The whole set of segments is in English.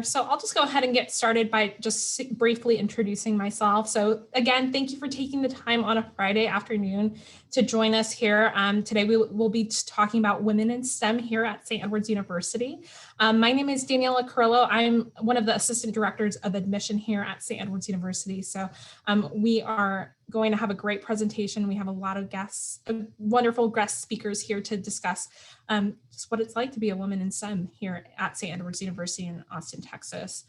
So I'll just go ahead and get started by just briefly introducing myself. So again, thank you for taking the time on a Friday afternoon to join us here. Today we will be talking about women in STEM here at St. Edward's University. My name is Daniela Carrillo. I'm one of the assistant directors of admission here at St. Edward's University. So we are going to have a great presentation. We have a lot of guests, wonderful guest speakers here to discuss just what it's like to be a woman in STEM here at St. Edward's University in Austin, Texas.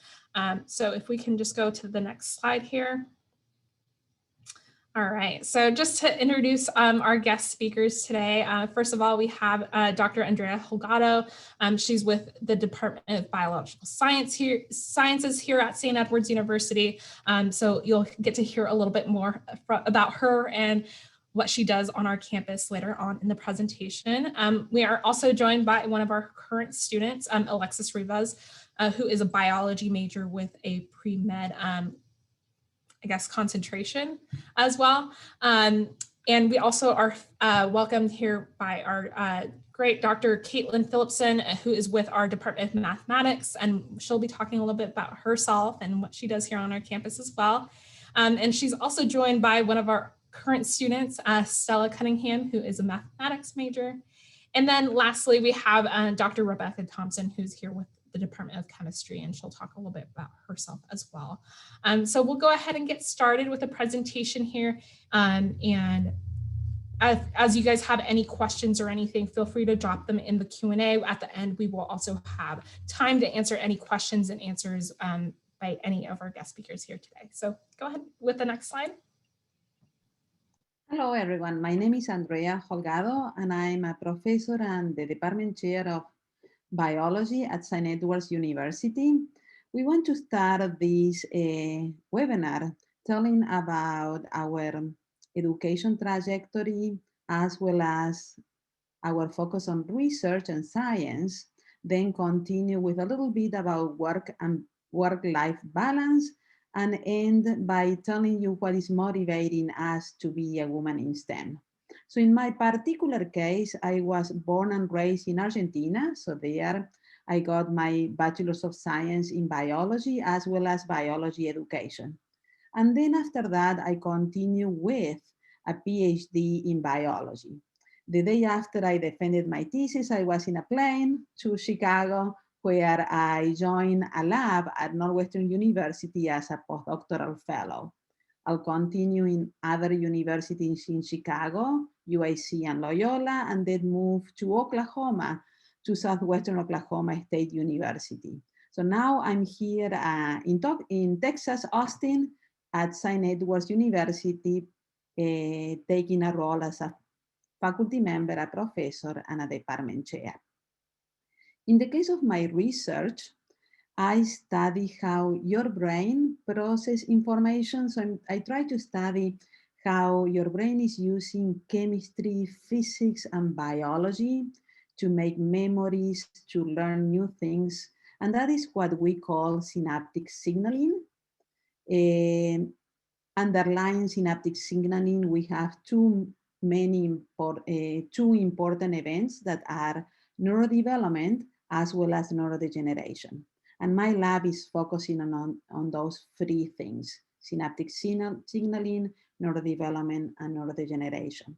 So if we can just go to the next slide here. All right, so just to introduce our guest speakers today, first of all, we have Dr. Andrea Holgado. She's with the Department of Biological Sciences here at St. Edward's University. So you'll get to hear a little bit more about her and what she does on our campus later on in the presentation. We are also joined by one of our current students, Alexis Rivas, who is a biology major with a pre-med concentration as well. And we also are welcomed here by our great Dr. Kaitlyn Phillipson, who is with our Department of Mathematics, and she'll be talking a little bit about herself and what she does here on our campus as well. And she's also joined by one of our current students, Stella Cunningham, who is a mathematics major. And then lastly, we have Dr. Rebecca Thompson, who's here with the Department of Chemistry, and she'll talk a little bit about herself as well. So we'll go ahead and get started with the presentation here. And as you guys have any questions or anything, feel free to drop them in the Q&A. At the end, we will also have time to answer any questions and answers by any of our guest speakers here today. So go ahead with the next slide. Hello, everyone. My name is Andrea Holgado, and I'm a professor and the department chair of biology at St. Edward's University. We want to start this webinar telling about our education trajectory, as well as our focus on research and science, then continue with a little bit about work and work-life balance, and end by telling you what is motivating us to be a woman in STEM. So in my particular case, I was born and raised in Argentina. So there I got my Bachelor's of Science in Biology as well as biology education. And then after that, I continue with a PhD in biology. The day after I defended my thesis, I was in a plane to Chicago, where I joined a lab at Northwestern University as a postdoctoral fellow. I'll continue in other universities in Chicago, UIC and Loyola, and then move to Oklahoma, to Southwestern Oklahoma State University. So now I'm here in Texas, Austin, at St. Edward's University, taking a role as a faculty member, a professor, and a department chair. In the case of my research, I study how your brain processes information. So I try to study how your brain is using chemistry, physics, and biology to make memories, to learn new things. And that is what we call synaptic signaling. Underlying synaptic signaling, we have two important events that are neurodevelopment as well as neurodegeneration. And my lab is focusing on those three things: synaptic signaling, neurodevelopment, and neurodegeneration.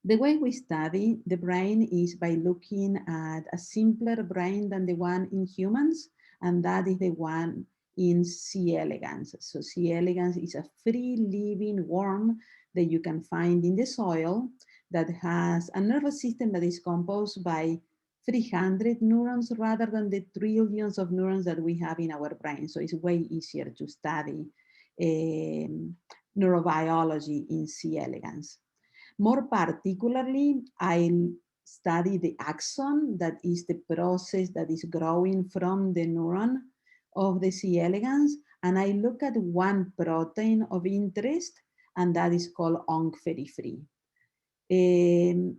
The way we study the brain is by looking at a simpler brain than the one in humans, and that is the one in C. elegans. So C. elegans is a free-living worm that you can find in the soil that has a nervous system that is composed by 300 neurons rather than the trillions of neurons that we have in our brain. So it's way easier to study neurobiology in C. elegans. More particularly, I study the axon, that is the process that is growing from the neuron of the C. elegans, and I look at one protein of interest, and that is called ONC33.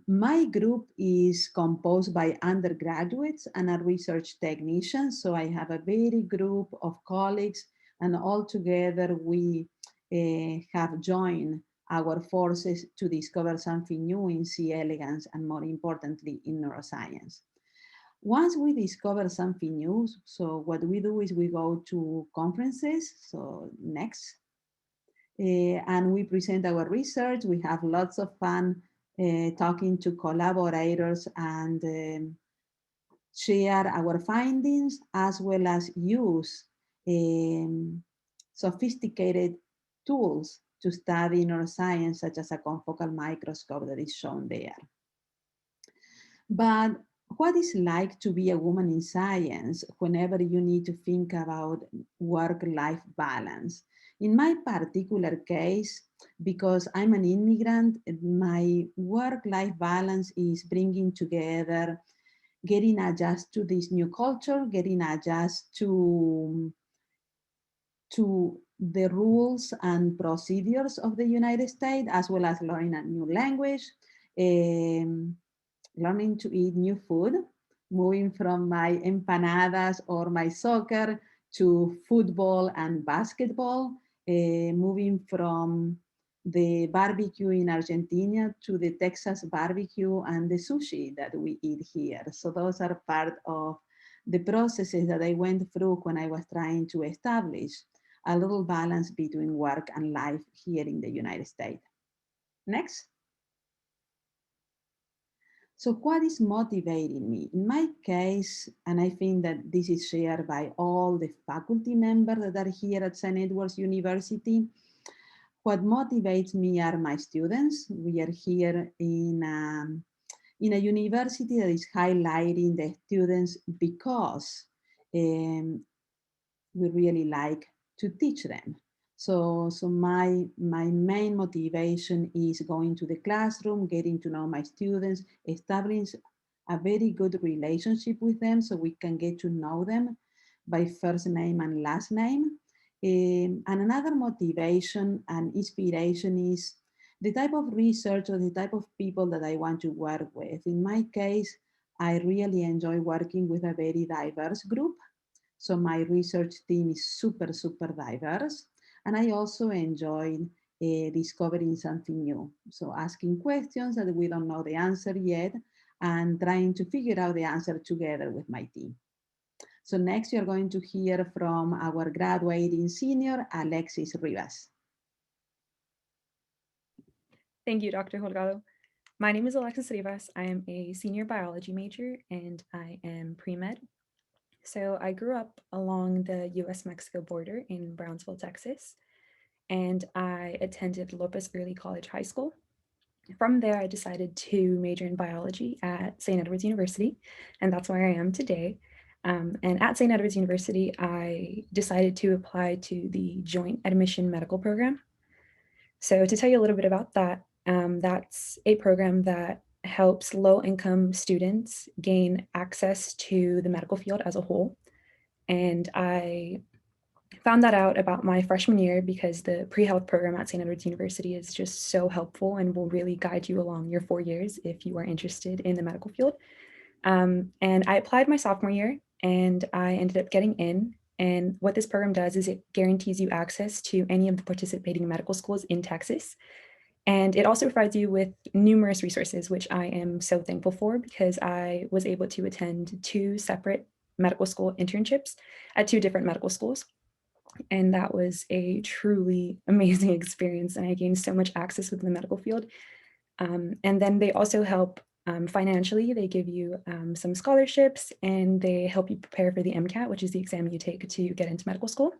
My group is composed by undergraduates and a research technician, so I have a very group of colleagues, and all together we have joined our forces to discover something new in C. elegans and, more importantly, in neuroscience. Once we discover something new, so what we do is we go to conferences, so next, and we present our research. We have lots of fun talking to collaborators and share our findings, as well as use sophisticated tools to study neuroscience, such as a confocal microscope that is shown there. But what is like to be a woman in science whenever you need to think about work-life balance? In my particular case, because I'm an immigrant, my work-life balance is bringing together getting adjusted to this new culture, getting adjusted to the rules and procedures of the United States, as well as learning a new language, learning to eat new food, moving from my empanadas or my soccer to football and basketball, moving from the barbecue in Argentina to the Texas barbecue and the sushi that we eat here. So those are part of the processes that I went through when I was trying to establish a little balance between work and life here in the United States. Next. So what is motivating me? In my case, and I think that this is shared by all the faculty members that are here at St. Edward's University, what motivates me are my students. We are here in a university that is highlighting the students because we really like to teach them. So my main motivation is going to the classroom, getting to know my students, establishing a very good relationship with them so we can get to know them by first name and last name. And another motivation and inspiration is the type of research or the type of people that I want to work with. In my case, I really enjoy working with a very diverse group. So my research team is super, super diverse. And I also enjoyed discovering something new. So asking questions that we don't know the answer yet and trying to figure out the answer together with my team. So next you're going to hear from our graduating senior, Alexis Rivas. Thank you, Dr. Holgado. My name is Alexis Rivas. I am a senior biology major and I am pre-med. So I grew up along the US-Mexico border in Brownsville, Texas, and I attended Lopez Early College High School. From there, I decided to major in biology at St. Edward's University, and that's where I am today. And at St. Edward's University, I decided to apply to the Joint Admission Medical Program. So to tell you a little bit about that, that's a program that helps low-income students gain access to the medical field as a whole. And I found that out about my freshman year because the pre-health program at St. Edward's University is just so helpful and will really guide you along your 4 years if you are interested in the medical field. And I applied my sophomore year and I ended up getting in. And what this program does is it guarantees you access to any of the participating medical schools in Texas. And it also provides you with numerous resources, which I am so thankful for because I was able to attend 2 separate medical school internships at 2 different medical schools. And that was a truly amazing experience. And I gained so much access within the medical field. And then they also help financially. They give you some scholarships and they help you prepare for the MCAT, which is the exam you take to get into medical school.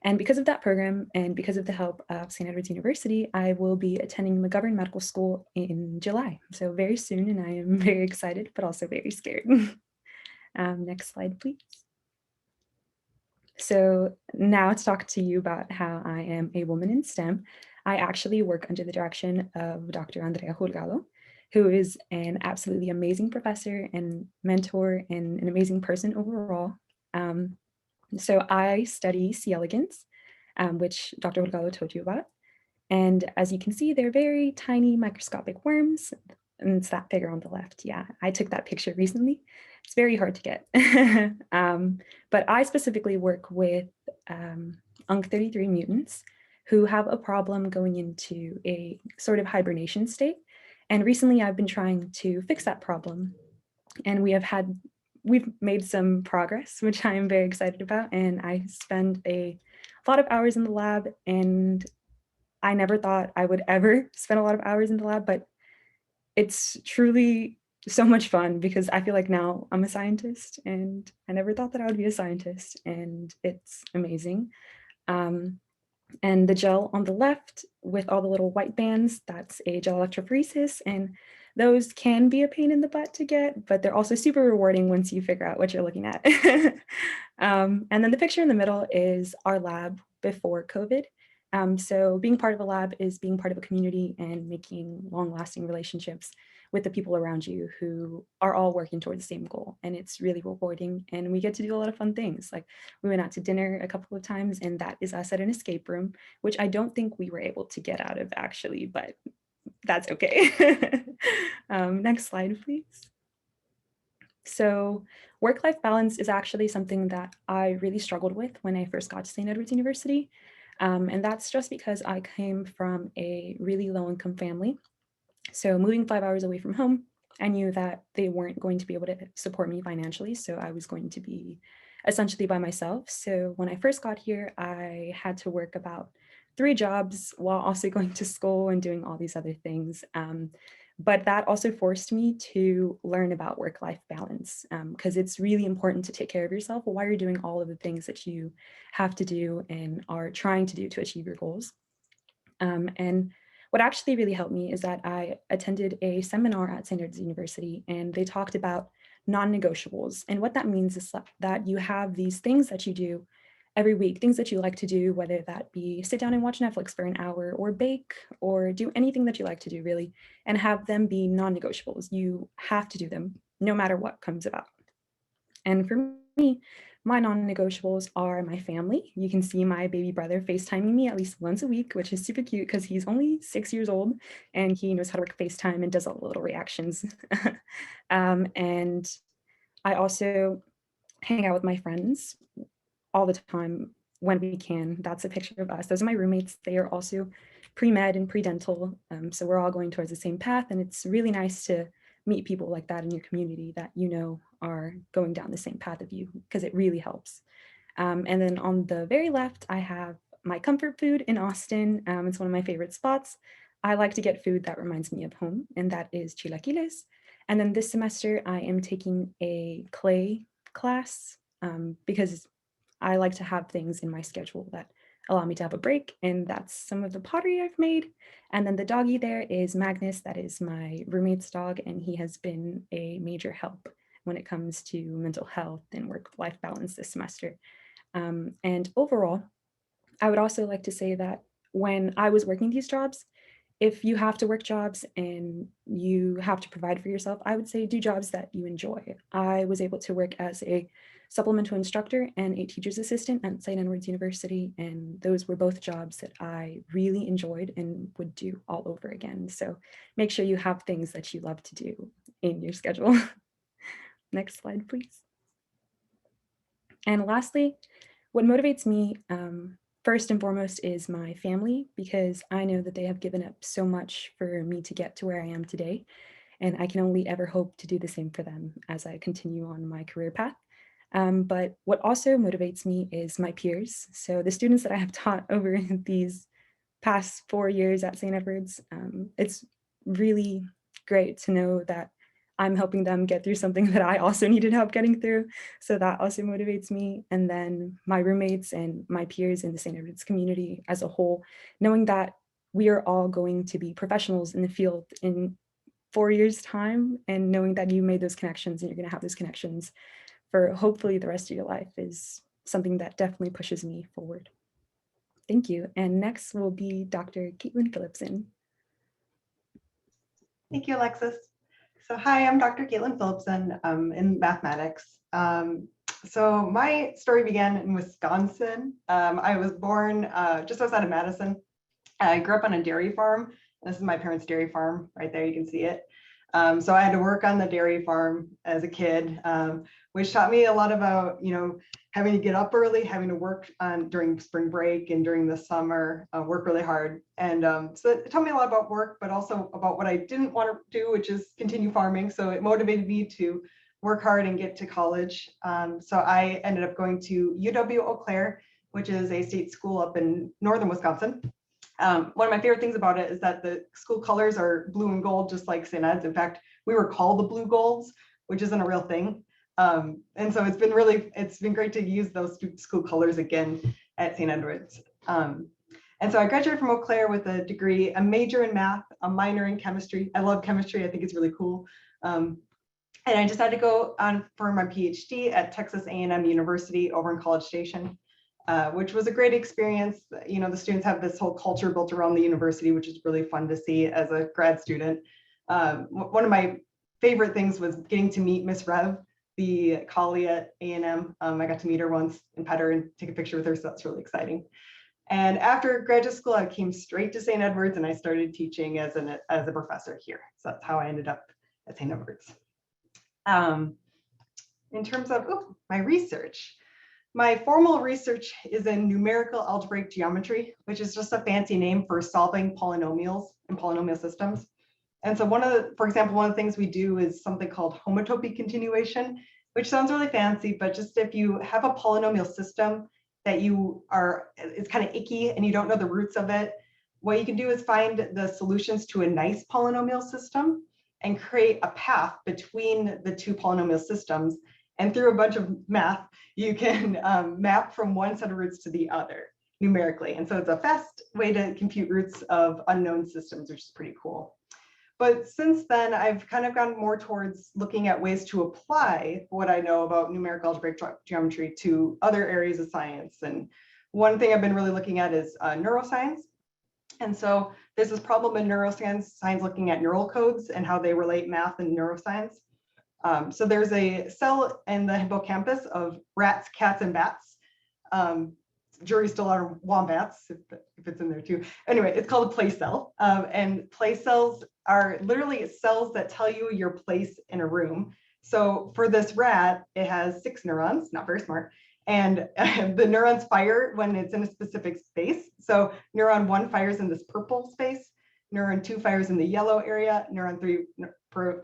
And because of that program and because of the help of St. Edward's University, I will be attending McGovern Medical School in July. So very soon, and I am very excited, but also very scared. Next slide, please. So now to talk to you about how I am a woman in STEM, I actually work under the direction of Dr. Andrea Holgado, who is an absolutely amazing professor and mentor and an amazing person overall. So I study C. elegans, which Dr. Holgado told you about. And as you can see, they're very tiny microscopic worms. And it's that figure on the left. Yeah, I took that picture recently. It's very hard to get. But I specifically work with UNC33 mutants who have a problem going into a sort of hibernation state. And recently I've been trying to fix that problem. And we have had we've made some progress, which I am very excited about. And I spend a lot of hours in the lab, and I never thought I would ever spend a lot of hours in the lab, but it's truly so much fun because I feel like now I'm a scientist, and I never thought that I would be a scientist, and it's amazing. And the gel on the left with all the little white bands, that's a gel electrophoresis, and those can be a pain in the butt to get, but they're also super rewarding once you figure out what you're looking at. And then the picture in the middle is our lab before COVID. So being part of a lab is being part of a community and making long-lasting relationships with the people around you who are all working towards the same goal. And it's really rewarding. And we get to do a lot of fun things. Like we went out to dinner a couple of times, and that is us at an escape room, which I don't think we were able to get out of actually, but that's okay. Next slide, please. So work-life balance is actually something that I really struggled with when I first got to St. Edward's University. And that's just because I came from a really low-income family. So moving 5 hours away from home, I knew that they weren't going to be able to support me financially. So I was going to be essentially by myself. So when I first got here, I had to work about 3 jobs while also going to school and doing all these other things. But that also forced me to learn about work-life balance because it's really important to take care of yourself while you're doing all of the things that you have to do and are trying to do to achieve your goals. And what actually really helped me is that I attended a seminar at St. Edward's University, and they talked about non-negotiables. And what that means is that you have these things that you do every week, things that you like to do, whether that be sit down and watch Netflix for an hour or bake or do anything that you like to do really, and have them be non-negotiables. You have to do them no matter what comes about. And for me, my non-negotiables are my family. You can see my baby brother FaceTiming me at least once a week, which is super cute because he's only 6 years old and he knows how to work FaceTime and does all the little reactions. And I also hang out with my friends all the time when we can. That's a picture of us. Those are my roommates. They are also pre-med and pre-dental. So we're all going towards the same path. And it's really nice to meet people like that in your community that you know are going down the same path of you, because it really helps. And then on the very left, I have my comfort food in Austin. It's one of my favorite spots. I like to get food that reminds me of home, and that is chilaquiles. And then this semester, I am taking a clay class because I like to have things in my schedule that allow me to have a break, and that's some of the pottery I've made. And then the doggy there is Magnus. That is my roommate's dog, and he has been a major help when it comes to mental health and work-life balance this semester. And overall, I would also like to say that when I was working these jobs, if you have to work jobs and you have to provide for yourself, I would say do jobs that you enjoy. I was able to work as a supplemental instructor and a teacher's assistant at St. Edward's University, and those were both jobs that I really enjoyed and would do all over again. So make sure you have things that you love to do in your schedule. Next slide, please. And lastly, what motivates me first and foremost is my family, because I know that they have given up so much for me to get to where I am today. And I can only ever hope to do the same for them as I continue on my career path. But what also motivates me is my peers. So the students that I have taught over these past 4 years at St. Edward's, it's really great to know that I'm helping them get through something that I also needed help getting through. So that also motivates me. And then my roommates and my peers in the St. Edward's community as a whole, knowing that we are all going to be professionals in the field in 4 years' time, and knowing that you made those connections and you're going to have those connections for hopefully the rest of your life is something that definitely pushes me forward. Thank you. And next will be Dr. Kaitlyn Phillipson. Thank you, Alexis. So hi, I'm Dr. Kaitlyn Phillipson in mathematics. So my story began in Wisconsin. I was born just outside of Madison. I grew up on a dairy farm. This is my parents' dairy farm right there. You can see it. So I had to work on the dairy farm as a kid, which taught me a lot about, having to get up early, having to work during spring break and during the summer, work really hard. And so it taught me a lot about work, but also about what I didn't want to do, which is continue farming. So it motivated me to work hard and get to college. So I ended up going to UW Eau Claire, which is a state school up in northern Wisconsin. One of my favorite things about it is that the school colors are blue and gold, just like St. Ed's. In fact, we were called the Blue Golds, which isn't a real thing. And so it's been great to use those school colors again at St. Edward's. And so I graduated from Eau Claire with a degree, a major in math, a minor in chemistry. I love chemistry. I think it's really cool. And I decided to go on for my PhD at Texas A&M University over in College Station, which was a great experience. You know, the students have this whole culture built around the university, which is really fun to see as a grad student. One of my favorite things was getting to meet Miss Rev, the collie at A&M. I got to meet her once and pet her and take a picture with her, so that's really exciting. And after graduate school, I came straight to St. Edward's and I started teaching as a professor here. So that's how I ended up at St. Edward's. In terms of my research, my formal research is in numerical algebraic geometry, which is just a fancy name for solving polynomials and polynomial systems. And so for example, one of the things we do is something called homotopy continuation, which sounds really fancy, but just if you have a polynomial system that it's kind of icky and you don't know the roots of it, what you can do is find the solutions to a nice polynomial system and create a path between the two polynomial systems. And through a bunch of math, you can map from one set of roots to the other numerically. And so it's a fast way to compute roots of unknown systems, which is pretty cool. But since then, I've kind of gone more towards looking at ways to apply what I know about numerical algebraic geometry to other areas of science. And one thing I've been really looking at is neuroscience. And so there's this problem in neuroscience, looking at neural codes and how they relate math and neuroscience. So there's a cell in the hippocampus of rats, cats, and bats. Jury's still out on wombats, if it's in there too. Anyway, it's called a place cell. And place cells are literally cells that tell you your place in a room. So for this rat, it has 6 neurons, not very smart. And the neurons fire when it's in a specific space. So neuron 1 fires in this purple space, neuron 2 fires in the yellow area, neuron 3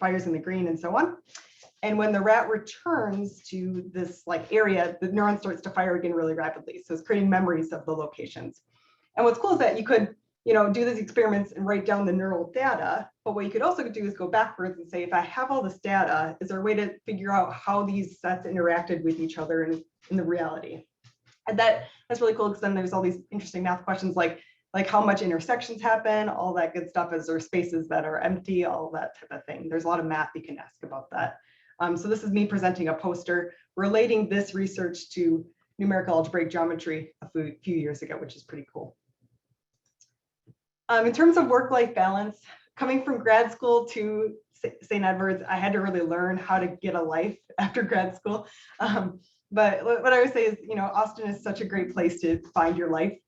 fires in the green, and so on. And when the rat returns to this area, the neuron starts to fire again really rapidly. So it's creating memories of the locations. And what's cool is that you could, do these experiments and write down the neural data. But what you could also do is go backwards and say, if I have all this data, is there a way to figure out how these sets interacted with each other in the reality? And that's really cool, because then there's all these interesting math questions like how much intersections happen, all that good stuff. Is there spaces that are empty, all that type of thing. There's a lot of math you can ask about that. So this is me presenting a poster relating this research to numerical algebraic geometry a few years ago, which is pretty cool. In terms of work-life balance, coming from grad school to St. Edward's, I had to really learn how to get a life after grad school. But what I would say is, Austin is such a great place to find your life.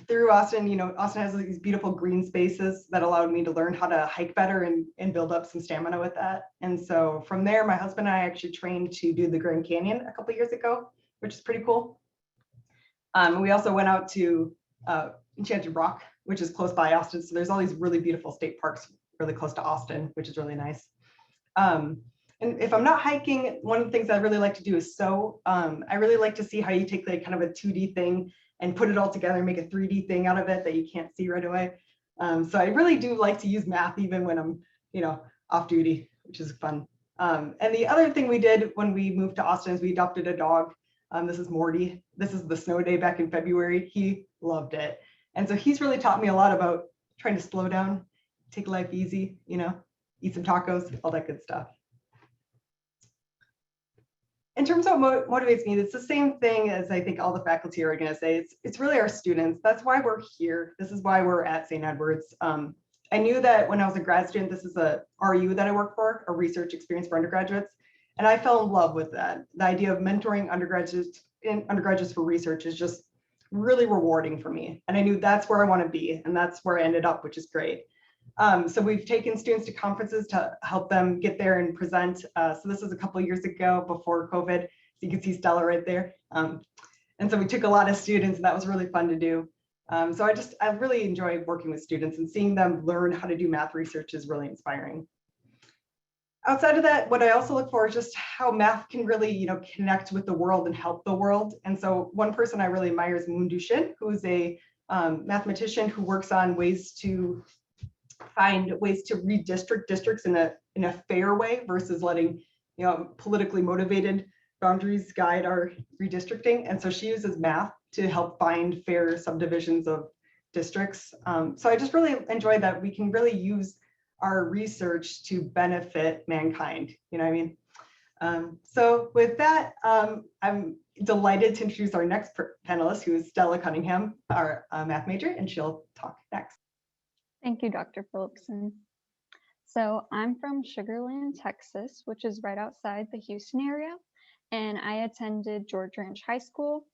Through Austin, Austin has these beautiful green spaces that allowed me to learn how to hike better and build up some stamina with that. And so from there, my husband and I actually trained to do the Grand Canyon a couple of years ago, which is pretty cool. We also went out to Enchanted Rock, which is close by Austin. So there's all these really beautiful state parks really close to Austin, which is really nice. And if I'm not hiking, one of the things I really like to do is sew. I really like to see how you take kind of a 2D thing and put it all together and make a 3D thing out of it that you can't see right away. So I really do like to use math even when I'm, off duty, which is fun. And the other thing we did when we moved to Austin is we adopted a dog. This is Morty. This is the snow day back in February. He loved it. And so he's really taught me a lot about trying to slow down, take life easy, eat some tacos, all that good stuff. In terms of what motivates me, it's the same thing as I think all the faculty are going to say. It's really our students. That's why we're here. This is why we're at St. Edward's. I knew that when I was a grad student, this is a RU that I work for, a research experience for undergraduates. And I fell in love with that. The idea of mentoring undergraduates for research is just really rewarding for me. And I knew that's where I want to be. And that's where I ended up, which is great. So we've taken students to conferences to help them get there and present. So this was a couple of years ago before COVID. So you can see Stella right there. And so we took a lot of students, and that was really fun to do. So I really enjoy working with students, and seeing them learn how to do math research is really inspiring. Outside of that, what I also look for is just how math can really, connect with the world and help the world. And so one person I really admire is Moon Dushin, who's a mathematician who works on ways to find ways to redistrict districts in a fair way versus letting politically motivated boundaries guide our redistricting. And so she uses math to help find fair subdivisions of districts. So I just really enjoy that we can really use our research to benefit mankind. You know what I mean? So with that, I'm delighted to introduce our next panelist, who is Stella Cunningham, our math major, and she'll talk next. Thank you, Dr. Phillipson. So I'm from Sugar Land, Texas, which is right outside the Houston area, and I attended George Ranch High School.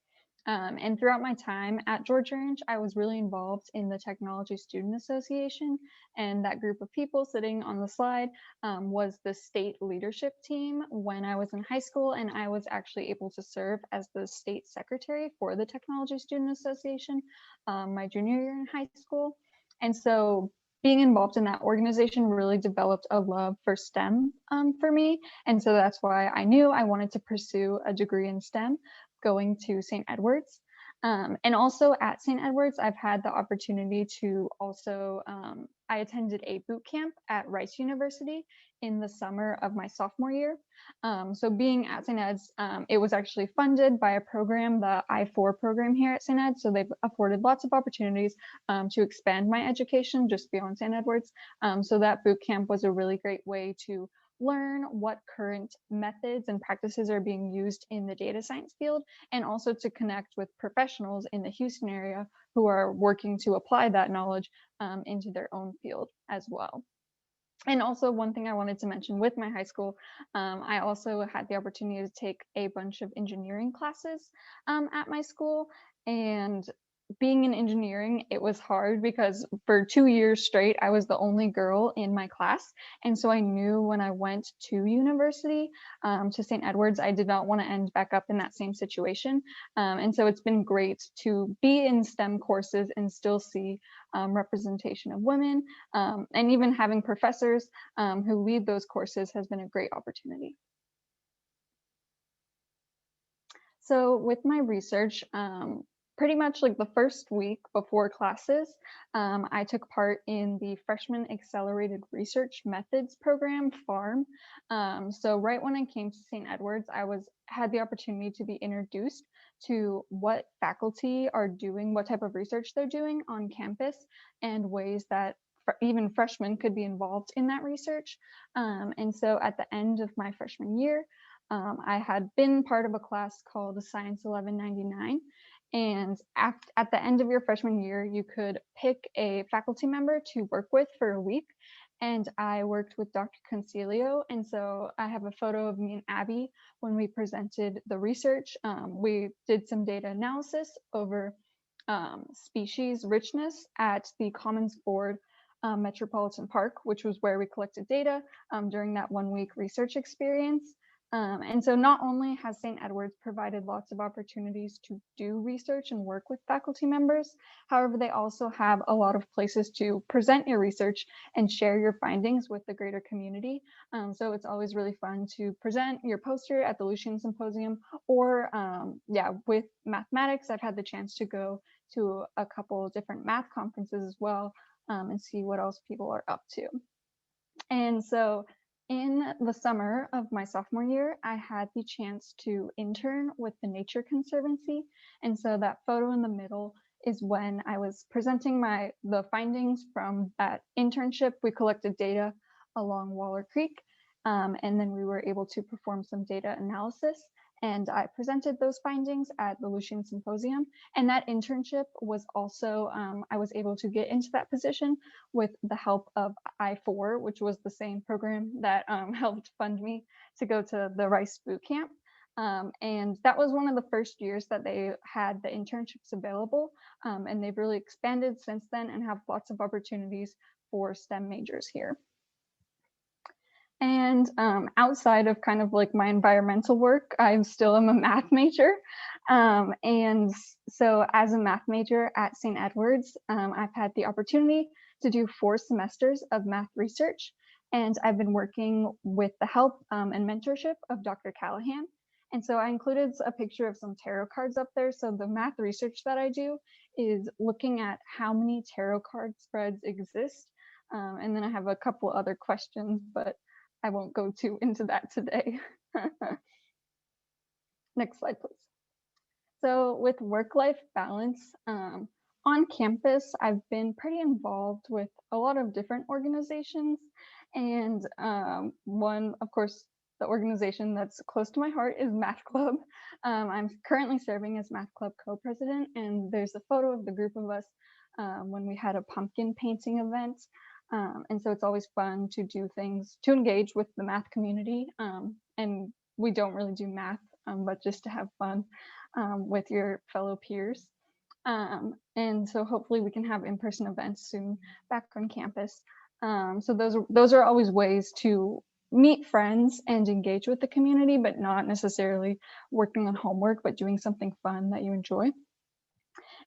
And throughout my time at George Ranch, I was really involved in the Technology Student Association, and that group of people sitting on the slide was the state leadership team when I was in high school, and I was actually able to serve as the state secretary for the Technology Student Association my junior year in high school. And so being involved in that organization really developed a love for STEM for me. And so that's why I knew I wanted to pursue a degree in STEM, going to St. Edward's. And also at St. Edward's, I've had the opportunity to also, I attended a boot camp at Rice University in the summer of my sophomore year. So being at St. Ed's, it was actually funded by a program, the I-4 program here at St. Ed's. So they've afforded lots of opportunities to expand my education just beyond St. Edward's. So that boot camp was a really great way to learn what current methods and practices are being used in the data science field, and also to connect with professionals in the Houston area who are working to apply that knowledge into their own field as well. And also one thing I wanted to mention with my high school, I also had the opportunity to take a bunch of engineering classes at my school. And being in engineering, it was hard because for 2 years straight, I was the only girl in my class. And so I knew when I went to university, to St. Edward's, I did not want to end back up in that same situation. And so it's been great to be in STEM courses and still see representation of women, and even having professors who lead those courses has been a great opportunity. So with my research, pretty much like the first week before classes, I took part in the Freshman Accelerated Research Methods program, FARM. So right when I came to St. Edward's, I had the opportunity to be introduced to what faculty are doing, what type of research they're doing on campus, and ways that even freshmen could be involved in that research. And so at the end of my freshman year, I had been part of a class called Science 1199. And at the end of your freshman year, you could pick a faculty member to work with for a week. And I worked with Dr. Concilio. And so I have a photo of me and Abby when we presented the research. We did some data analysis over species richness at the Commons Board Metropolitan Park, which was where we collected data during that 1 week research experience. And so not only has St. Edward's provided lots of opportunities to do research and work with faculty members, however, they also have a lot of places to present your research and share your findings with the greater community. So it's always really fun to present your poster at the Lucian Symposium, or with mathematics, I've had the chance to go to a couple of different math conferences as well, and see what else people are up to. And so in the summer of my sophomore year, I had the chance to intern with the Nature Conservancy. And so that photo in the middle is when I was presenting the findings from that internship. We collected data along Waller Creek, and then we were able to perform some data analysis. And I presented those findings at the Lucian Symposium. And that internship was also, I was able to get into that position with the help of I-4, which was the same program that helped fund me to go to the Rice boot camp. And that was one of the first years that they had the internships available. And they've really expanded since then and have lots of opportunities for STEM majors here. And outside of kind of like my environmental work, I still am a math major. And so as a math major at St. Edward's, I've had the opportunity to do 4 semesters of math research. And I've been working with the help and mentorship of Dr. Callahan. And so I included a picture of some tarot cards up there. So the math research that I do is looking at how many tarot card spreads exist. And then I have a couple other questions, but I won't go too into that today. Next slide, please. So with work-life balance, on campus, I've been pretty involved with a lot of different organizations. And one, of course, the organization that's close to my heart is Math Club. I'm currently serving as Math Club co-president, and there's a photo of the group of us when we had a pumpkin painting event. And so it's always fun to do things to engage with the math community. And we don't really do math, but just to have fun with your fellow peers. And so hopefully we can have in-person events soon back on campus. So those are always ways to meet friends and engage with the community, but not necessarily working on homework, but doing something fun that you enjoy.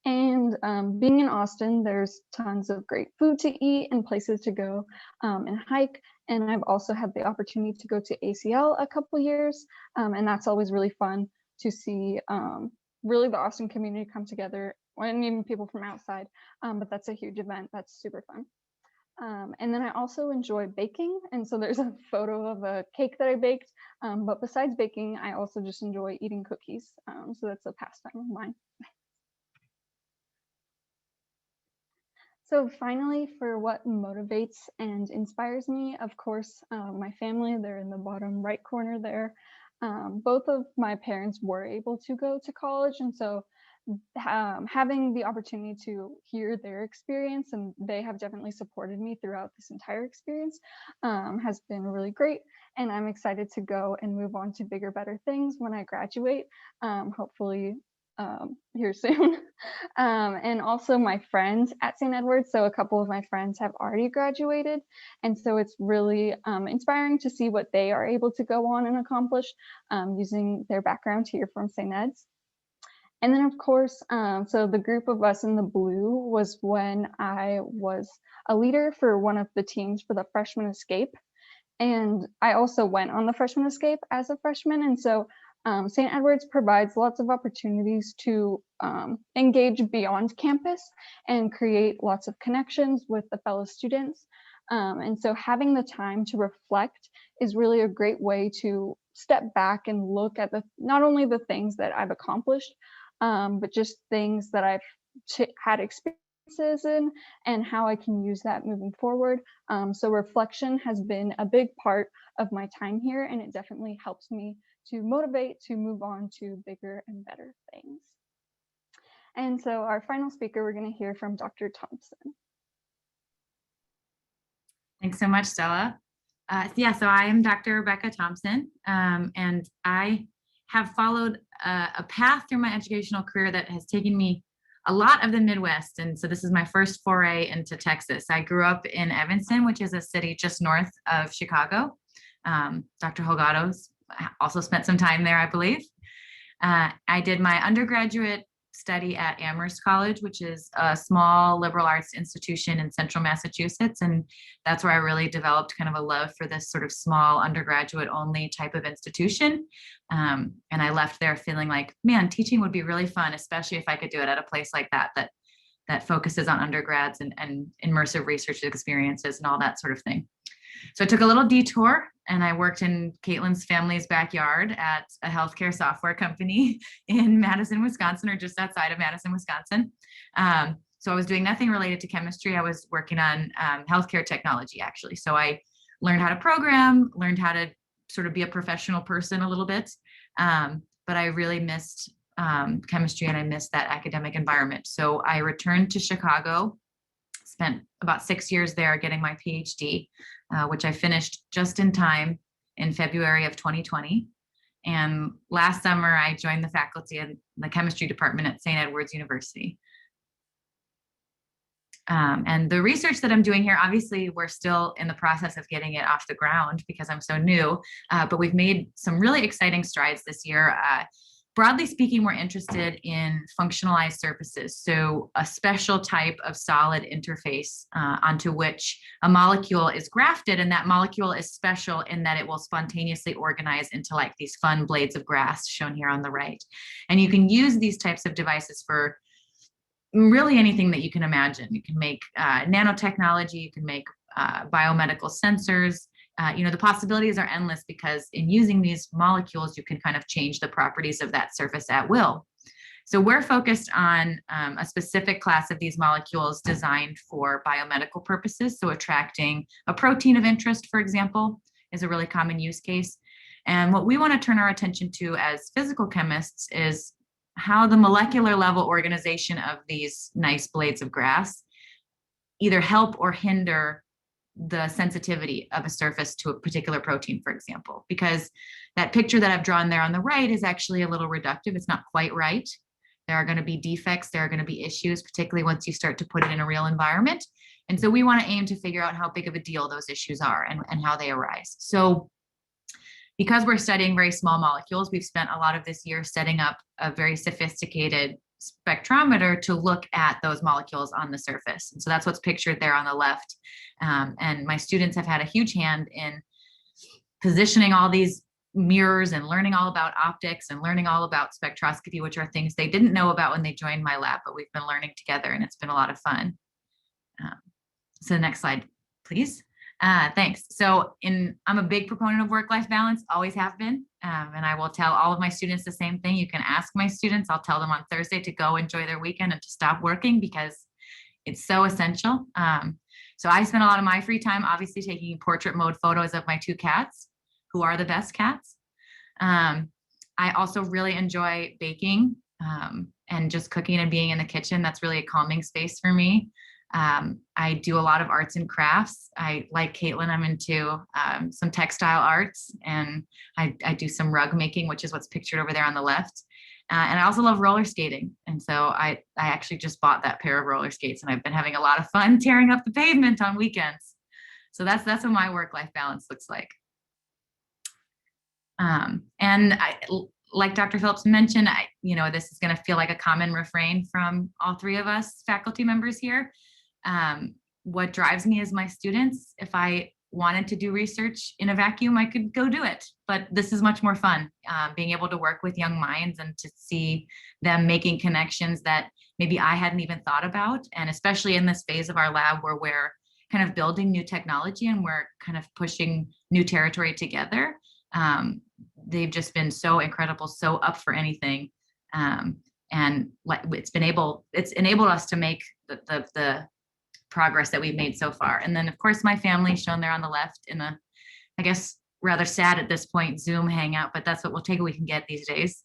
And being in Austin, there's tons of great food to eat and places to go and hike. And I've also had the opportunity to go to ACL a couple years, and that's always really fun to see really the Austin community come together, and even people from outside. But that's a huge event. That's super fun. And then I also enjoy baking. And so there's a photo of a cake that I baked. But besides baking, I also just enjoy eating cookies. So that's a pastime of mine. So finally, for what motivates and inspires me, of course, my family, they're in the bottom right corner there. Both of my parents were able to go to college. And so having the opportunity to hear their experience, and they have definitely supported me throughout this entire experience, has been really great. And I'm excited to go and move on to bigger, better things when I graduate, hopefully here soon. And also my friends at St. Edward's. So a couple of my friends have already graduated. And so it's really inspiring to see what they are able to go on and accomplish using their background here from St. Ed's. And then, of course, so the group of us in the blue was when I was a leader for one of the teams for the Freshman Escape. And I also went on the Freshman Escape as a freshman. And so St. Edward's provides lots of opportunities to engage beyond campus and create lots of connections with the fellow students. And so having the time to reflect is really a great way to step back and look at not only the things that I've accomplished, but just things that I've had experiences in and how I can use that moving forward. So reflection has been a big part of my time here, and it definitely helps me to motivate to move on to bigger and better things. And so our final speaker, we're going to hear from Dr. Thompson. Thanks so much, Stella. So I am Dr. Rebecca Thompson, and I have followed a path through my educational career that has taken me a lot of the Midwest. And so this is my first foray into Texas. I grew up in Evanston, which is a city just north of Chicago. Dr. Holgado's also spent some time there, I believe. I did my undergraduate study at Amherst College, which is a small liberal arts institution in central Massachusetts. And that's where I really developed kind of a love for this sort of small undergraduate only type of institution. And I left there feeling like, man, teaching would be really fun, especially if I could do it at a place like that focuses on undergrads and immersive research experiences and all that sort of thing. So I took a little detour and I worked in Kaitlyn's family's backyard at a healthcare software company in Madison, Wisconsin, or just outside of Madison, Wisconsin. So I was doing nothing related to chemistry. I was working on healthcare technology, actually. So I learned how to program, learned how to sort of be a professional person a little bit. But I really missed chemistry and I missed that academic environment. So I returned to Chicago, spent about 6 years there getting my PhD, which I finished just in time in February of 2020. And last summer, I joined the faculty in the chemistry department at St. Edward's University. And the research that I'm doing here, obviously, we're still in the process of getting it off the ground because I'm so new, but we've made some really exciting strides this year. broadly speaking, we're interested in functionalized surfaces. So a special type of solid interface onto which a molecule is grafted, and that molecule is special in that it will spontaneously organize into like these fun blades of grass shown here on the right. And you can use these types of devices for really anything that you can imagine. You can make nanotechnology, you can make biomedical sensors. The possibilities are endless because in using these molecules, you can kind of change the properties of that surface at will. So we're focused on a specific class of these molecules designed for biomedical purposes. So attracting a protein of interest, for example, is a really common use case. And what we want to turn our attention to as physical chemists is how the molecular level organization of these nice blades of grass either help or hinder the sensitivity of a surface to a particular protein, for example, because that picture that I've drawn there on the right is actually a little reductive. It's not quite right. There are going to be defects. There are going to be issues, particularly once you start to put it in a real environment. And so we want to aim to figure out how big of a deal those issues are and how they arise. So because we're studying very small molecules, we've spent a lot of this year setting up a very sophisticated spectrometer to look at those molecules on the surface. And so that's what's pictured there on the left. And my students have had a huge hand in positioning all these mirrors and learning all about optics and learning all about spectroscopy, which are things they didn't know about when they joined my lab, but we've been learning together and it's been a lot of fun. So next slide, please. Thanks. So I'm a big proponent of work-life balance, always have been. And I will tell all of my students the same thing. You can ask my students, I'll tell them on Thursday to go enjoy their weekend and to stop working because it's so essential. So I spend a lot of my free time, obviously taking portrait mode photos of my two cats, who are the best cats. I also really enjoy baking and just cooking and being in the kitchen. That's really a calming space for me. I do a lot of arts and crafts. Like Kaitlyn, I'm into some textile arts, and I do some rug making, which is what's pictured over there on the left. And I also love roller skating. And so I actually just bought that pair of roller skates, and I've been having a lot of fun tearing up the pavement on weekends. So that's what my work-life balance looks like. Like Dr. Phillipson mentioned, this is going to feel like a common refrain from all three of us faculty members here. What drives me is my students. If I wanted to do research in a vacuum, I could go do it, but this is much more fun, being able to work with young minds and to see them making connections that maybe I hadn't even thought about. And especially in this phase of our lab where we're kind of building new technology and we're kind of pushing new territory together. They've just been so incredible, so up for anything. And it's enabled us to make the progress that we've made so far. And then of course, my family shown there on the left in a, I guess, rather sad at this point, Zoom hangout, but that's what we can get these days.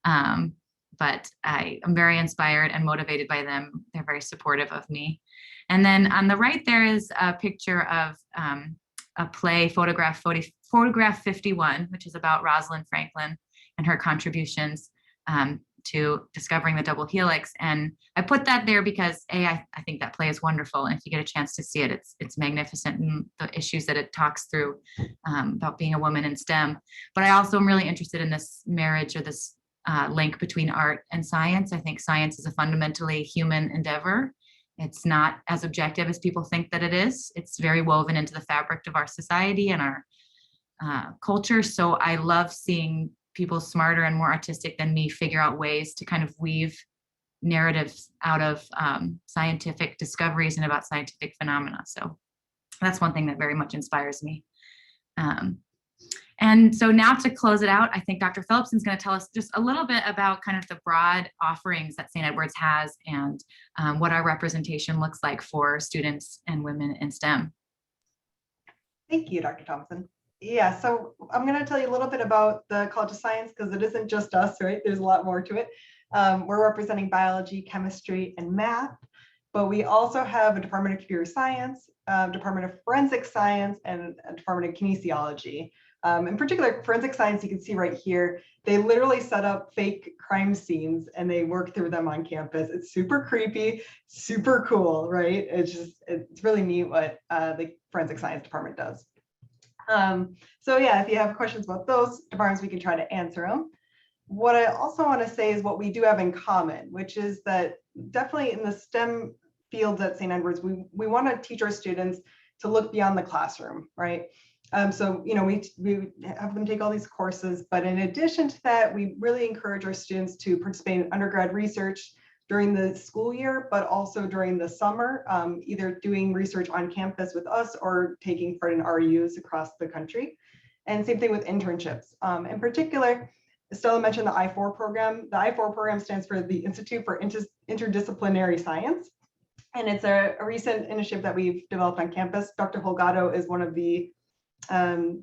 But I am very inspired and motivated by them. They're very supportive of me. And then on the right, there is a picture of a play, Photograph 51, which is about Rosalind Franklin and her contributions to discovering the double helix. And I put that there because I think that play is wonderful. And if you get a chance to see it, it's magnificent, and the issues that it talks through about being a woman in STEM. But I also am really interested in this marriage or this link between art and science. I think science is a fundamentally human endeavor. It's not as objective as people think that it is. It's very woven into the fabric of our society and our culture. So I love seeing people smarter and more artistic than me figure out ways to kind of weave narratives out of scientific discoveries and about scientific phenomena. So that's one thing that very much inspires me. And so now to close it out, I think Dr. Phillipson is going to tell us just a little bit about kind of the broad offerings that St. Edward's has and what our representation looks like for students and women in STEM. Thank you, Dr. Thompson. Yeah, so I'm going to tell you a little bit about the College of Science because it isn't just us, right? There's a lot more to it. We're representing biology, chemistry, and math, but we also have a Department of Computer Science, Department of Forensic Science, and a Department of Kinesiology. In particular, forensic science, you can see right here, they literally set up fake crime scenes and they work through them on campus. It's super creepy, super cool, right? It's really neat what the forensic science department does. So yeah, if you have questions about those departments, we can try to answer them. what I also want to say is what we do have in common, which is that definitely in the STEM fields at St. Edward's, we want to teach our students to look beyond the classroom, right? So, you know, we have them take all these courses, but in addition to that, we really encourage our students to participate in undergrad research during the school year, but also during the summer, either doing research on campus with us or taking part in RUs across the country. And same thing with internships. In particular, Stella mentioned the I4 program. The I4 program stands for the Institute for Interdisciplinary Science. And it's a recent initiative that we've developed on campus. Dr. Holgado is one of the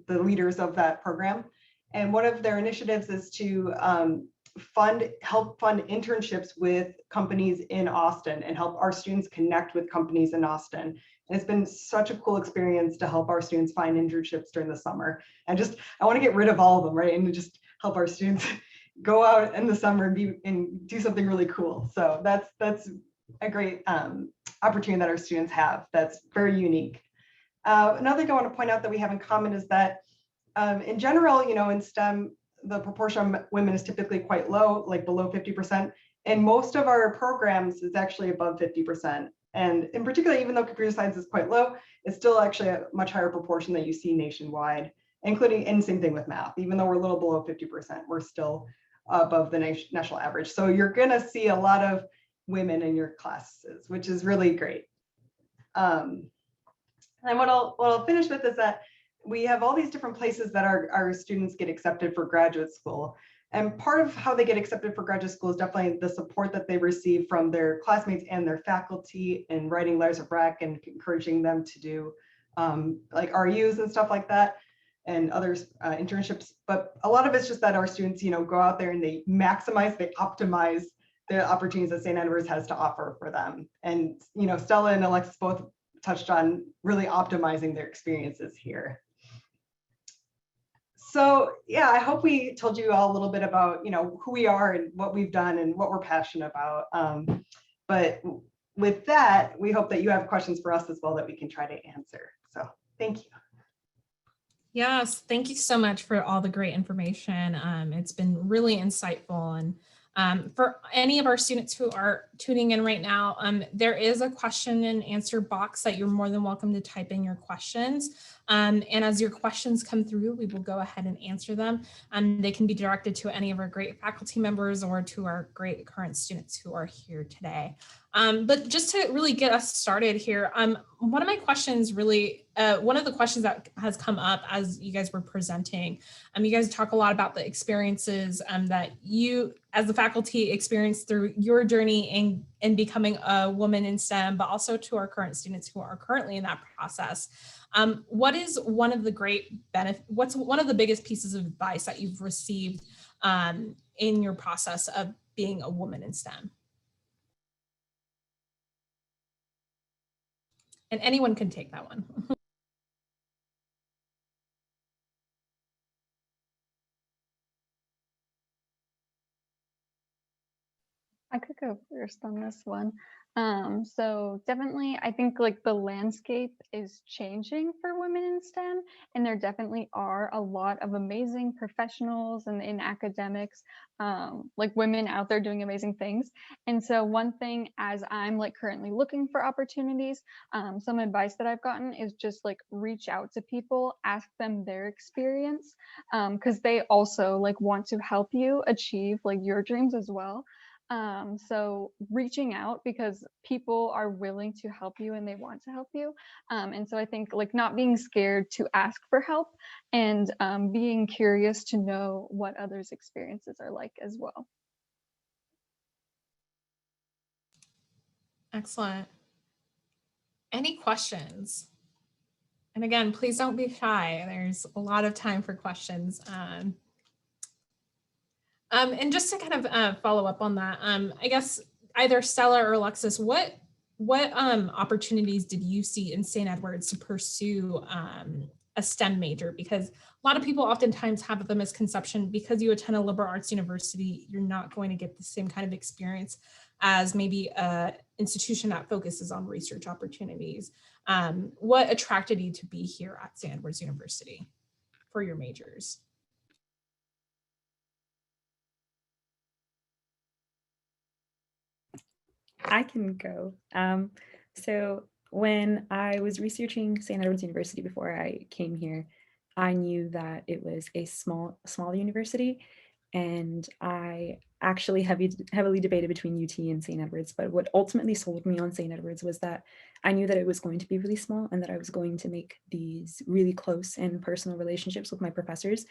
leaders of that program. And one of their initiatives is to help fund internships with companies in Austin and help our students connect with companies in Austin. And it's been such a cool experience to help our students find internships during the summer. And I want to get rid of all of them, right? And just help our students go out in the summer and do something really cool. So that's a great opportunity that our students have that's very unique. Another thing I want to point out that we have in common is that in general, you know, in STEM, the proportion of women is typically quite low, like below 50%. And most of our programs is actually above 50%. And in particular, even though computer science is quite low, it's still actually a much higher proportion that you see nationwide, including, and same thing with math. Even though we're a little below 50%, we're still above the national average. So you're gonna see a lot of women in your classes, which is really great. And what I'll finish with is that we have all these different places that our students get accepted for graduate school. And part of how they get accepted for graduate school is definitely the support that they receive from their classmates and their faculty in writing letters of rec and encouraging them to do like RUs and stuff like that and other internships. But a lot of it's just that our students, you know, go out there and they optimize the opportunities that St. Edward's has to offer for them. And, you know, Stella and Alexis both touched on really optimizing their experiences here. So yeah, I hope we told you all a little bit about, you know, who we are and what we've done and what we're passionate about. But with that, we hope that you have questions for us as well that we can try to answer. So thank you. Yes, thank you so much for all the great information. It's been really insightful. And for any of our students who are tuning in right now, there is a question and answer box that you're more than welcome to type in your questions. And as your questions come through, we will go ahead and answer them. They can be directed to any of our great faculty members or to our great current students who are here today. But just to really get us started here, one of my questions really, one of the questions that has come up as you guys were presenting, you guys talk a lot about the experiences that you as the faculty experienced through your journey in becoming a woman in STEM, but also to our current students who are currently in that process. What is one of the great benefits, what's one of the biggest pieces of advice that you've received in your process of being a woman in STEM? And anyone can take that one. I could go first on this one. So definitely, I think like the landscape is changing for women in STEM, and there definitely are a lot of amazing professionals and in academics, like women out there doing amazing things. And so one thing as I'm like currently looking for opportunities, some advice that I've gotten is just like reach out to people, ask them their experience, because they also like want to help you achieve like your dreams as well. So reaching out because people are willing to help you and they want to help you. And so I think like not being scared to ask for help and being curious to know what others' experiences are like as well. Excellent. Any questions? And again, please don't be shy. There's a lot of time for questions. And just to kind of follow up on that, I guess either Stella or Alexis, what opportunities did you see in St. Edward's to pursue a STEM major? Because a lot of people oftentimes have the misconception because you attend a liberal arts university, you're not going to get the same kind of experience as maybe an institution that focuses on research opportunities. What attracted you to be here at St. Edward's University for your majors? I can go. So when I was researching St. Edward's University before I came here, I knew that it was a small university, and I actually heavily debated between UT and St. Edward's. But what ultimately sold me on St. Edward's was that I knew that it was going to be really small and that I was going to make these really close and personal relationships with my professors.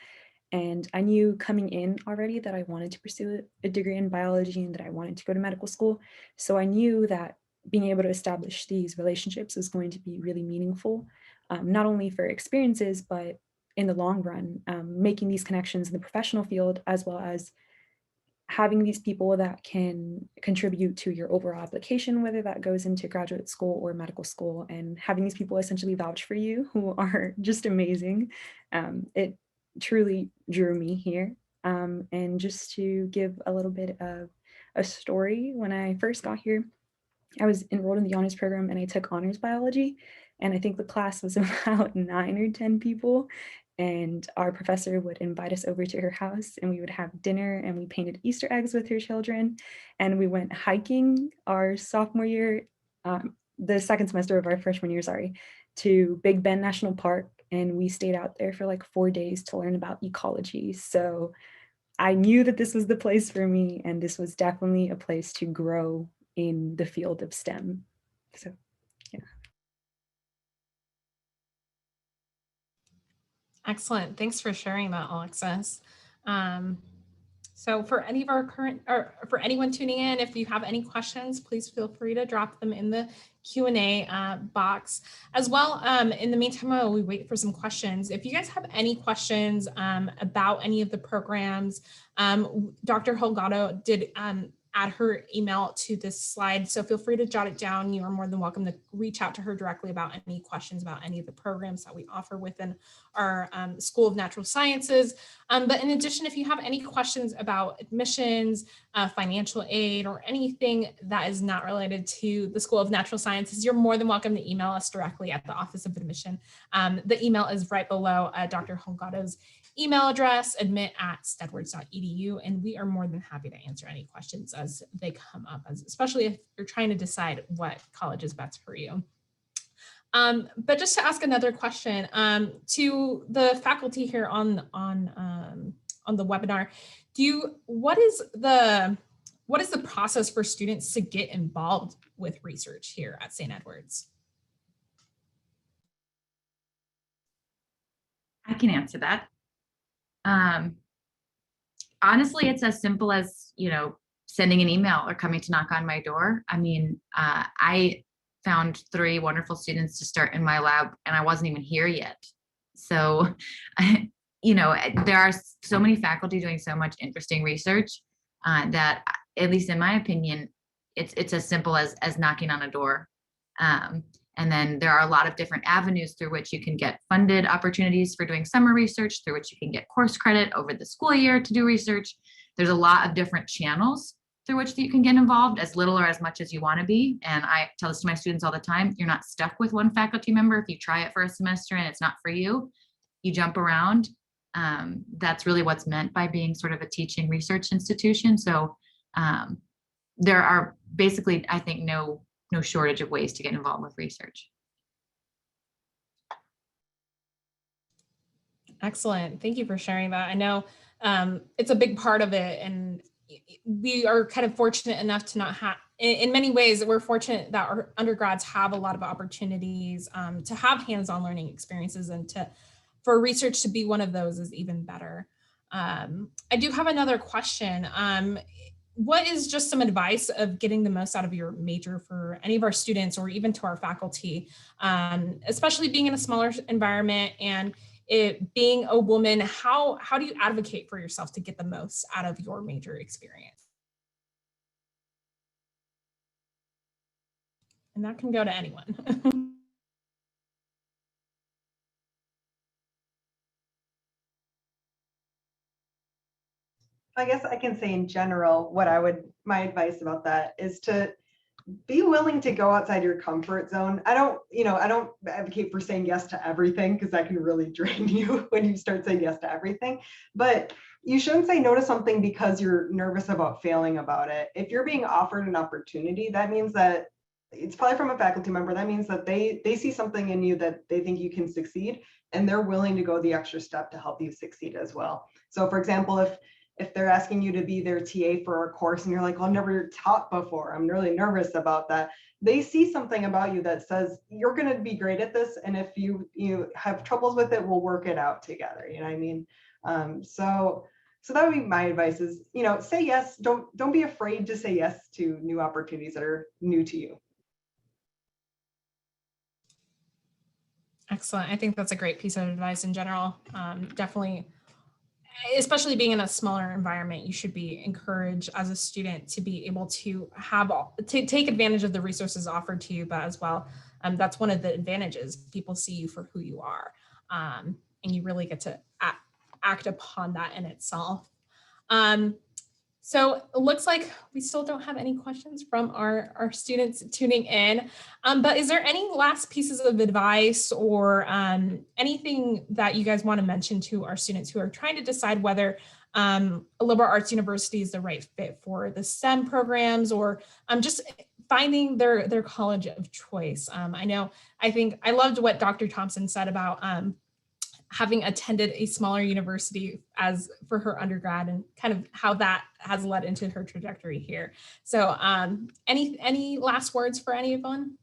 And I knew coming in already that I wanted to pursue a degree in biology and that I wanted to go to medical school. So I knew that being able to establish these relationships was going to be really meaningful, not only for experiences, but in the long run, making these connections in the professional field, as well as having these people that can contribute to your overall application, whether that goes into graduate school or medical school, and having these people essentially vouch for you, who are just amazing. It truly drew me here. And just to give a little bit of a story, when I first got here, I was enrolled in the honors program and I took honors biology. And I think the class was about 9 or 10 people. And our professor would invite us over to her house and we would have dinner, and we painted Easter eggs with her children. And we went hiking our sophomore year, the second semester of our freshman year, to Big Bend National Park. And we stayed out there for like 4 days to learn about ecology. So I knew that this was the place for me, and this was definitely a place to grow in the field of STEM. So, yeah. Excellent. Thanks for sharing that, Alexis. So for any of our for anyone tuning in, if you have any questions, please feel free to drop them in the Q&A box as well. In the meantime, while we wait for some questions, if you guys have any questions about any of the programs, Dr. Holgado did add her email to this slide, so feel free to jot it down. You are more than welcome to reach out to her directly about any questions about any of the programs that we offer within our School of Natural Sciences. But in addition, if you have any questions about admissions, financial aid, or anything that is not related to the School of Natural Sciences, you're more than welcome to email us directly at the Office of Admission. The email is right below Dr. Holgado's email address, admit@stedwards.edu, and we are more than happy to answer any questions as they come up, especially if you're trying to decide what college is best for you. But just to ask another question to the faculty here on the webinar, what is the process for students to get involved with research here at St. Edward's? I can answer that. Honestly, it's as simple as, sending an email or coming to knock on my door. I mean, I found 3 wonderful students to start in my lab, and I wasn't even here yet. So, there are so many faculty doing so much interesting research that, at least in my opinion, it's as simple as knocking on a door. And then there are a lot of different avenues through which you can get funded opportunities for doing summer research, through which you can get course credit over the school year to do research. There's a lot of different channels through which you can get involved, as little or as much as you want to be. And I tell this to my students all the time: you're not stuck with one faculty member. If you try it for a semester and it's not for you, you jump around. That's really what's meant by being sort of a teaching research institution. So there are basically, I think, no shortage of ways to get involved with research. Excellent. Thank you for sharing that. I know it's a big part of it, and we are kind of fortunate enough to not have, in many ways, we're fortunate that our undergrads have a lot of opportunities to have hands-on learning experiences, and for research to be one of those is even better. I do have another question. What is just some advice of getting the most out of your major for any of our students, or even to our faculty, especially being in a smaller environment and it being a woman? How do you advocate for yourself to get the most out of your major experience? And that can go to anyone. I guess I can say in general, my advice about that is to be willing to go outside your comfort zone. I don't advocate for saying yes to everything, because that can really drain you when you start saying yes to everything. But you shouldn't say no to something because you're nervous about failing about it. If you're being offered an opportunity, that means that it's probably from a faculty member. That means that they see something in you that they think you can succeed, and they're willing to go the extra step to help you succeed as well. So for example, if they're asking you to be their TA for a course and you're like, well, I've never taught before, I'm really nervous about that. They see something about you that says you're going to be great at this. And if you have troubles with it, we'll work it out together. You know what I mean? So that would be my advice is, say yes. Don't be afraid to say yes to new opportunities that are new to you. Excellent. I think that's a great piece of advice in general. Definitely, especially being in a smaller environment, you should be encouraged as a student to be able to take advantage of the resources offered to you, but as well, that's one of the advantages. People see you for who you are, and you really get to act upon that in itself. So it looks like we still don't have any questions from our students tuning in, but is there any last pieces of advice or anything that you guys want to mention to our students who are trying to decide whether a liberal arts university is the right fit for the STEM programs or just finding their college of choice? I think I loved what Dr. Thompson said about having attended a smaller university as for her undergrad and kind of how that has led into her trajectory here. So any last words for anyone?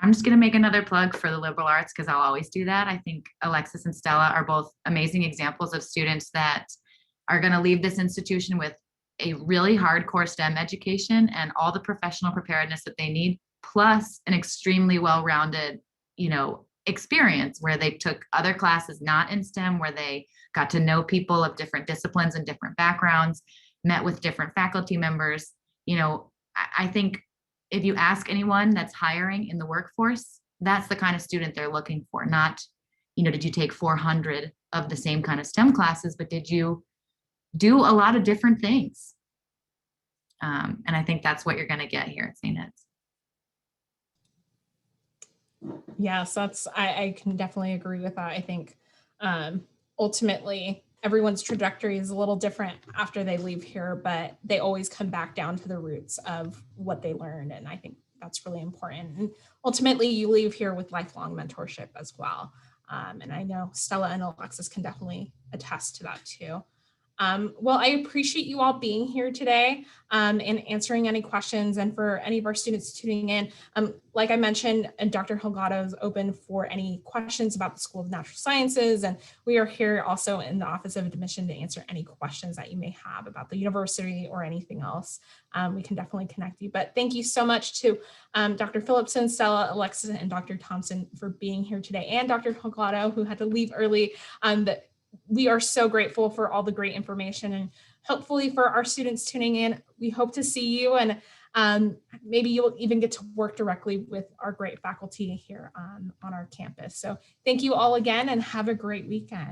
I'm just going to make another plug for the liberal arts because I'll always do that. I think Alexis and Stella are both amazing examples of students that are going to leave this institution with a really hardcore STEM education and all the professional preparedness that they need, plus an extremely well-rounded, experience where they took other classes not in STEM, where they got to know people of different disciplines and different backgrounds, met with different faculty members. I think if you ask anyone that's hiring in the workforce, that's the kind of student they're looking for. Not, did you take 400 of the same kind of STEM classes, but did you do a lot of different things? And I think that's what you're going to get here at St. Ed's. Yes, I can definitely agree with that. I think ultimately everyone's trajectory is a little different after they leave here, but they always come back down to the roots of what they learned. And I think that's really important. And ultimately you leave here with lifelong mentorship as well. And I know Stella and Alexis can definitely attest to that too. Well, I appreciate you all being here today and answering any questions, and for any of our students tuning in. Like I mentioned, Dr. Holgado is open for any questions about the School of Natural Sciences, and we are here also in the Office of Admission to answer any questions that you may have about the university or anything else. We can definitely connect you, but thank you so much to Dr. Phillipson, Stella, Alexis, and Dr. Thompson for being here today, and Dr. Holgado, who had to leave early. We are so grateful for all the great information, and hopefully for our students tuning in, we hope to see you, and maybe you'll even get to work directly with our great faculty here on our campus. So thank you all again, and have a great weekend.